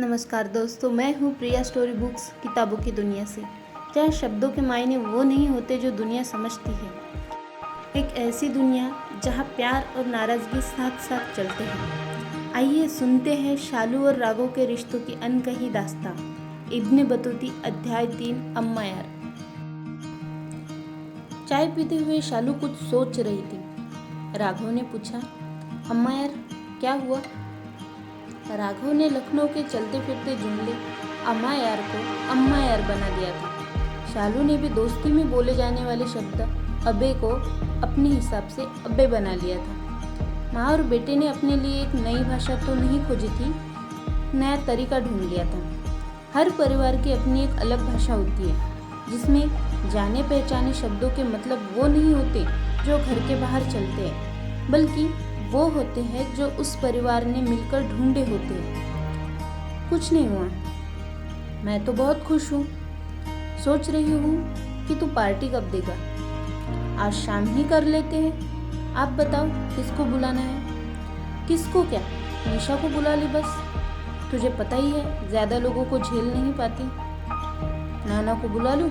नमस्कार दोस्तों, मैं हूँ प्रिया स्टोरी बुक्स किताबों की दुनिया से। जहाँ शब्दों के मायने वो नहीं होते जो दुनिया समझती है। एक ऐसी दुनिया जहाँ प्यार और नाराज़गी साथ साथ चलते हैं। आइए सुनते हैं शालू और राघव के रिश्तों की अनकही दास्तां। इब्ने बतूती अध्याय 3 अम्मा यार। चाय पीते हुए शालू कुछ सोच रही थी। राघव ने पूछा, अम्मा यार क्या हुआ? राघव ने लखनऊ के चलते फिरते जुमले अम्मा यार को अम्मा यार बना दिया था। शालू ने भी दोस्ती में बोले जाने वाले शब्द अबे को अपने हिसाब से अब्बे बना लिया था। माँ और बेटे ने अपने लिए एक नई भाषा तो नहीं खोजी थी, नया तरीका ढूंढ लिया था। हर परिवार की अपनी एक अलग भाषा होती है, जिसमें जाने पहचाने शब्दों के मतलब वो नहीं होते जो घर के बाहर चलते हैं, बल्कि वो होते हैं जो उस परिवार ने मिलकर ढूंढे होते हैं। कुछ नहीं हुआ, मैं तो बहुत खुश हूँ। सोच रही हूँ कि तू पार्टी कब देगा? आज शाम ही कर लेते हैं। आप बताओ किसको बुलाना है? किसको क्या, निशा को बुला ली बस। तुझे पता ही है ज्यादा लोगों को झेल नहीं पाती। नाना को बुला लूं?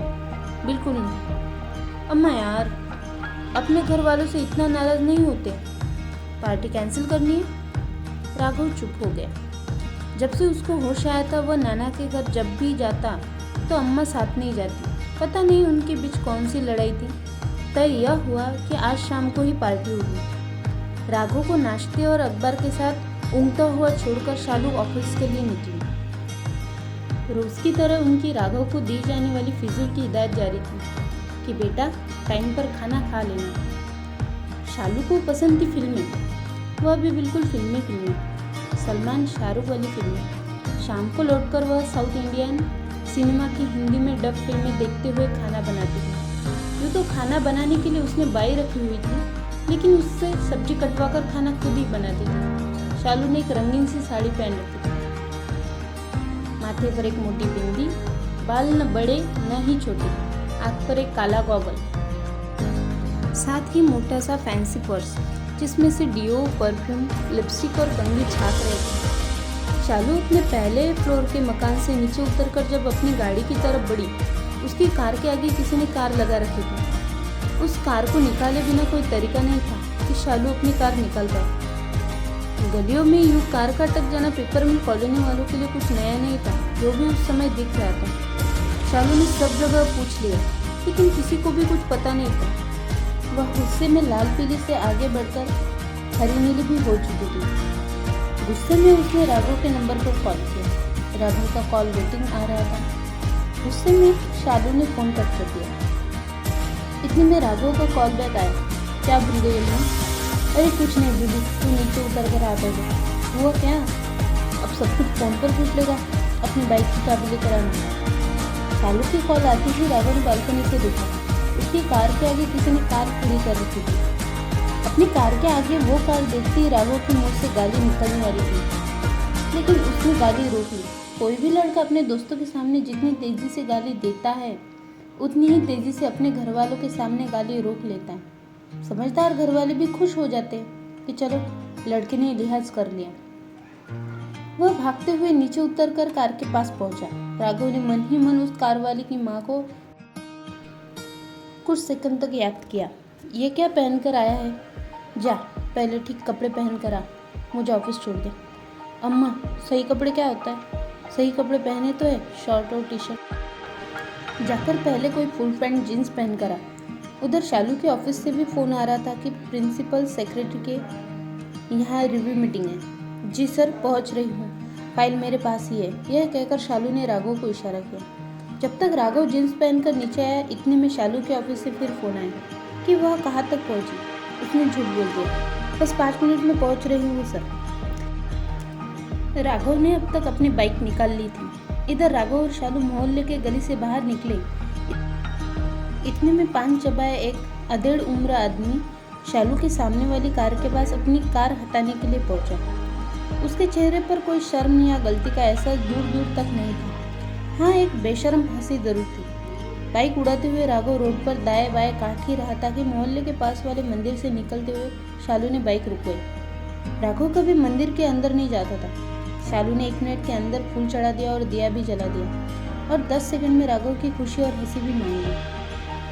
बिल्कुल नहीं। अम्मा यार, अपने घर वालों से इतना नाराज नहीं होते। पार्टी कैंसिल करनी है? राघव चुप हो गया। जब से उसको होश आया था वह नाना के घर जब भी जाता तो अम्मा साथ नहीं जाती। पता नहीं उनके बीच कौन सी लड़ाई थी। तय यह हुआ कि आज शाम को ही पार्टी होगी। राघव को नाश्ते और अखबार के साथ ऊँघता हुआ छोड़कर शालू ऑफिस के लिए निकली। रोज की तरह उनकी राघव को दी जाने वाली फिजूल की हिदायत जारी थी कि बेटा टाइम पर खाना खा लेना। शालू को पसंद थी फिल्में, वह भी बिल्कुल फिल्मी सलमान शाहरुख वाली फिल्में। शाम को लौटकर वह साउथ इंडियन सिनेमा की हिंदी में डब फिल्में देखते हुए खाना बनाती थी। यूँ तो खाना बनाने के लिए उसने बाई रखी हुई थी, लेकिन उससे सब्जी कटवा कर खाना खुद ही बनाती थी। शालू ने एक रंगीन सी साड़ी पहन रखी थी, माथे पर एक मोटी बिंदी, बाल न बड़े न ही छोटे, आँख पर एक काला गॉगल, साथ ही मोटा सा फैंसी पर्स जिसमें से डियो, परफ्यूम, लिपस्टिक और कंघी झाँक रहे थे। शालू अपने पहले फ्लोर के मकान से नीचे उतरकर जब अपनी गाड़ी की तरफ बढ़ी, उसकी कार के आगे किसी ने कार लगा रखी थी। उस कार को निकाले बिना कोई तरीका नहीं था कि शालू अपनी कार निकाल पाए। गलियों में यूँ कार का अटक जाना पेपर मिल कॉलोनी वालों के लिए कुछ नया नहीं था, जो भी उस समय दिख रहा था। शालू ने सब जगह पूछ लिया, लेकिन किसी को भी कुछ पता नहीं था। वह गुस्से में लाल पीली से आगे बढ़कर हरी नीली भी हो चुकी थी। गुस्से में उसने राघव के नंबर पर कॉल किया। राघव का कॉल वेटिंग आ रहा था। गुस्से में शालू ने फोन कट कर दिया। इतने में राघव का कॉल बैक आया। क्या भूल गई मैं? अरे कुछ नहीं भूली, तू नीचे उतर कर आ गए। हुआ क्या? अब सब कुछ फोन पर पूछ लेगा। अपनी बाइक की चाबी लेकर आना। शालू की कॉल आती ही राघव ने बालकनी से देखा। उसकी कार के आगे किसी ने कार खड़ी कर रखी थी। अपनी कार के आगे वो कार देखते ही राघव के मुंह से गाली निकलने वाली थी, लेकिन उसने गाली रोक ली। कोई भी लड़का अपने दोस्तों के सामने जितनी तेजी से गाली देता है, उतनी ही तेजी से अपने घर वालों के सामने गाली रोक लेता है। समझदार घर वाले भी खुश हो जाते हैं कि चलो लड़के ने लिहाज कर लिया। वह भागते हुए नीचे उतरकर कार के पास पहुंचा। राघव ने मन ही मन उस कार वाले की माँ को कुछ सेकंड तक याद किया। ये क्या पहन कर आया है? जा पहले ठीक कपड़े पहन कर आ, मुझे ऑफिस छोड़ दे। अम्मा सही कपड़े क्या होता है? सही कपड़े पहने तो है, शॉर्ट और टी शर्ट। जाकर पहले कोई फुल पैंट जीन्स पहन कर आ। उधर शालू के ऑफिस से भी फ़ोन आ रहा था कि प्रिंसिपल सेक्रेटरी के यहाँ रिव्यू मीटिंग है। जी सर पहुँच रही हूँ, फाइल मेरे पास ही है। यह कहकर शालू ने राघव को इशारा किया। जब तक राघव जींस पहनकर नीचे आया, इतने में शालू के ऑफिस से फिर फोन आया कि वह कहाँ तक पहुंची। उसने झूठ बोल दिया, बस 5 मिनट में पहुंच रही हूँ सर। राघव ने अब तक अपनी बाइक निकाल ली थी। इधर राघव और शालू मोहल्ले के गली से बाहर निकले। इतने में पान चबाए एक अधेड़ उम्र आदमी शालू के सामने वाली कार के पास अपनी कार हटाने के लिए पहुंचा। उसके चेहरे पर कोई शर्म या गलती का एहसास दूर दूर तक नहीं था। हाँ, एक बेशर्म हंसी जरूर थी। बाइक उड़ाते हुए राघव रोड पर दाएं बाएं काट ही रहा था कि मोहल्ले के पास वाले मंदिर से निकलते हुए शालू ने बाइक रुकवाई। राघव कभी मंदिर के अंदर नहीं जाता था, शालू ने 1 मिनट के अंदर फूल चढ़ा दिया और दिया भी जला दिया और 10 सेकंड में राघव की खुशी और हंसी भी मान ली।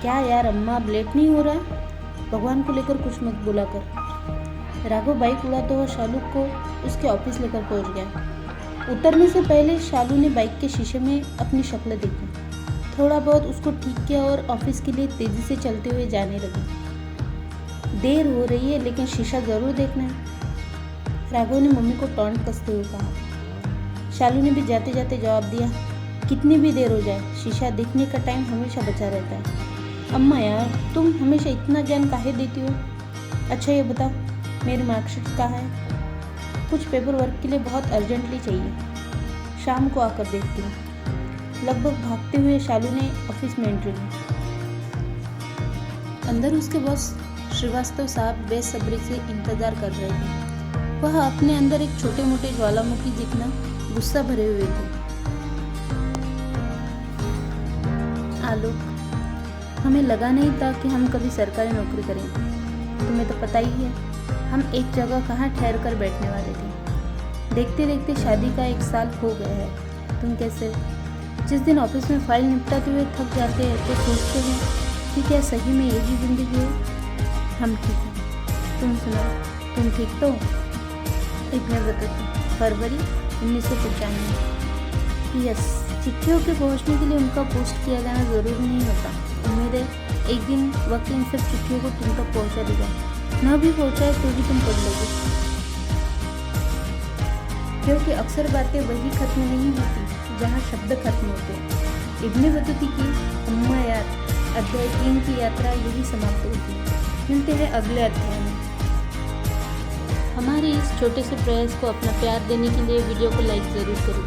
क्या यार अम्मा, अब लेट नहीं हो रहा? भगवान को लेकर कुछ मत बोला कर। राघव बाइक उड़ाता हुआ शालू को उसके ऑफिस लेकर पहुंच गया। उतरने से पहले शालू ने बाइक के शीशे में अपनी शक्ल देखी, थोड़ा बहुत उसको ठीक किया और ऑफिस के लिए तेजी से चलते हुए जाने लगी। देर हो रही है लेकिन शीशा जरूर देखना है, राघव ने मम्मी को टॉन्ट कसते हुए कहा। शालू ने भी जाते जाते जवाब दिया, कितनी भी देर हो जाए शीशा देखने का टाइम हमेशा बचा रहता है। अम्मा यार, तुम हमेशा इतना ज्ञान काहे देती हो? अच्छा ये बता, मेरी मार्कशीट कहाँ है? कुछ पेपर वर्क के लिए बहुत अर्जेंटली चाहिए, शाम को आकर देखती हूँ। लगभग भागते हुए शालू ने ऑफिस में एंट्री ली। अंदर उसके बॉस श्रीवास्तव साहब बेसब्री से इंतजार कर रहे थे। वह अपने अंदर एक छोटे मोटे ज्वालामुखी जितना गुस्सा भरे हुए थे। आलोक, हमें लगा नहीं था कि हम कभी सरकारी नौकरी करेंगे। तुम्हें तो पता ही है, हम एक जगह कहाँ ठहर कर बैठने वाले थे। देखते देखते शादी का 1 साल हो गया है। तुम कैसे? जिस दिन ऑफिस में फाइल निपटाते हुए थक जाते हैं तो सोचते हैं कि क्या सही में यही जिंदगी है? हम ठीक हैं, तुम सुनाओ, तुम ठीक तो? एक मैं बताती, फरवरी 1995। यस, चिट्ठियों के पहुंचने के लिए उनका पोस्ट किया जाना जरूरी नहीं होता। उम्मीद है एक दिन वक्त इन सब चिट्ठियों को तुम तक पहुंचा देगा। न भी पहुंचाए तो भी तुम पढ़ लोगे, क्योंकि अक्सर बातें वही खत्म नहीं होती जहां शब्द खत्म होते। इब्ने बतूती की अम्मा यार अध्याय 3 की यात्रा यही समाप्त होती है। मिलते हैं अगले अध्याय में। हमारे इस छोटे से प्रयास को अपना प्यार देने के लिए वीडियो को लाइक ज़रूर करें।